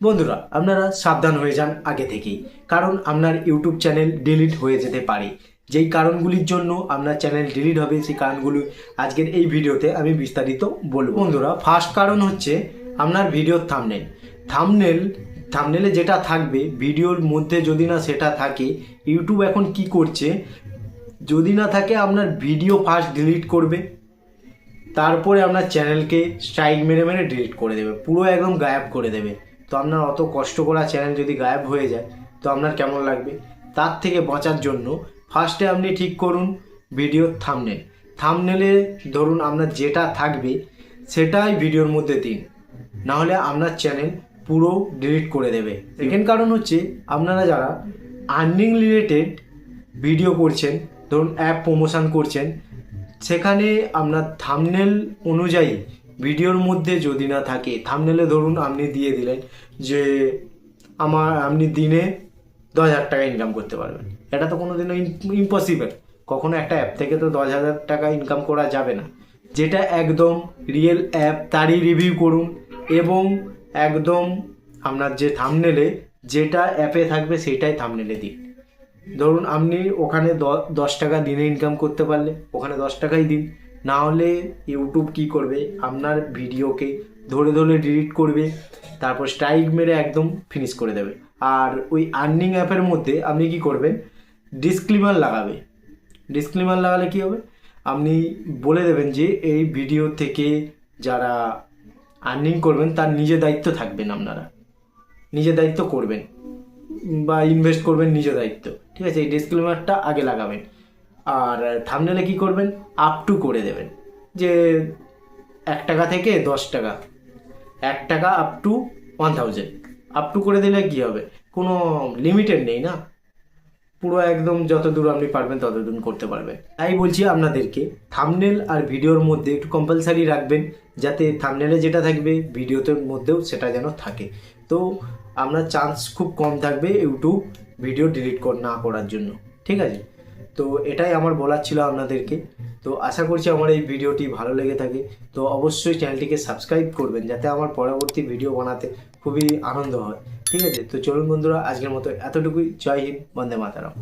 বন্ধুরা আপনারা সাবধান হয়ে যান আগে থেকেই, কারণ আপনার ইউটিউব চ্যানেল ডিলিট হয়ে যেতে পারে। যেই কারণগুলির জন্য আপনার চ্যানেল ডিলিট হবে সেই কারণগুলি আজকের এই ভিডিওতে আমি বিস্তারিত বলবো। বন্ধুরা, ফার্স্ট কারণ হচ্ছে আপনার ভিডিওর থাম্বনেলে যেটা থাকবে ভিডিওর মধ্যে যদি না সেটা থাকে, ইউটিউব এখন কি করছে, যদি না থাকে আপনার ভিডিও ফার্স্ট ডিলিট করবে, তারপরে আপনার চ্যানেলকে স্ট্রাইক মেরে মেরে ডিলিট করে দেবে, পুরো একদম গায়েব করে দেবে। তো আপনার অত কষ্ট করা চ্যানেল যদি গায়েব হয়ে যায় তো আপনার কেমন লাগবে? তার থেকে বাঁচার জন্য ফার্স্টে আপনি ঠিক করুন ভিডিওর থাম্বনেলে ধরুন আপনার যেটা থাকবে সেটাই ভিডিওর মধ্যে দিন, নাহলে আপনার চ্যানেল পুরো ডিলিট করে দেবে। সেকেন্ড কারণ হচ্ছে আপনারা যারা আর্নিং রিলেটেড ভিডিও করছেন, ধরুন অ্যাপ প্রমোশন করছেন, সেখানে আপনার থাম্বনেল অনুযায়ী ভিডিওর মধ্যে যদি না থাকে, থাম্বনেলে ধরুন আপনি দিয়ে দিলেন যে আপনি দিনে 10,000 টাকা ইনকাম করতে পারবেন, এটা তো কোনো দিনও ইম্পসিবল। কখনো একটা অ্যাপ থেকে তো 10,000 টাকা ইনকাম করা যাবে না। যেটা একদম রিয়েল অ্যাপ তারই রিভিউ করুন, এবং একদম আপনার যে থাম্বনেলে যেটা অ্যাপে থাকবে সেটাই থাম্বনেলে দিন। ধরুন আপনি ওখানে 10 টাকা দিনে ইনকাম করতে পারলে ওখানে 10 টাকাই দিন, না হলে ইউটিউব কি করবে, আপনার ভিডিওকে ধরে ধরে ডিলিট করবে, তারপর স্ট্রাইক মেরে একদম ফিনিশ করে দেবে। আর ওই আর্নিং অ্যাপের মধ্যে আপনি কি করবেন, ডিসক্লেমার লাগালে কি হবে, আপনি বলে দেবেন যে এই ভিডিও থেকে যারা আর্নিং করবেন তার নিজের দায়িত্ব থাকবেন, আপনারা নিজের দায়িত্ব করবেন বা ইনভেস্ট করবেন নিজের দায়িত্ব, ঠিক আছে? এই ডিসক্লেমারটা আগে লাগাবেন। আর থাম্বনেলে কি করবেন, আপ টু করে দেবেন, যে 1 টাকা থেকে 10 টাকা, 1 টাকা আপ টু 1000, আপ টু করে দিলে কি হবে, কোনো লিমিটেড নেই না, পুরো একদম যত দূর আপনি পারবেন তত দূর করতে পারবেন। তাই বলছি আপনাদেরকে থাম্বনেল আর ভিডিওর মধ্যে একটু কম্পালসারি রাখবেন, যাতে থাম্বনেলে যেটা থাকবে ভিডিওতে মধ্যেও সেটা যেন থাকে। তো আপনার চান্স খুব কম থাকবে ইউটিউব ভিডিও ডিলিট না করার জন্য, ঠিক আছে? তো এটাই আমার বলার ছিল আপনাদেরকে। তো আশা করছি আমার এই ভিডিওটি ভালো লেগে থাকে। তো অবশ্যই চ্যানেলটিকে সাবস্ক্রাইব করবেন, যাতে আমার পরবর্তী ভিডিও বানাতে খুবই আনন্দ হয়, ঠিক আছে? তো চলুন বন্ধুরা, আজকের মতো এতটুকুই। জয় হিন্দ, বন্দে মাতরম।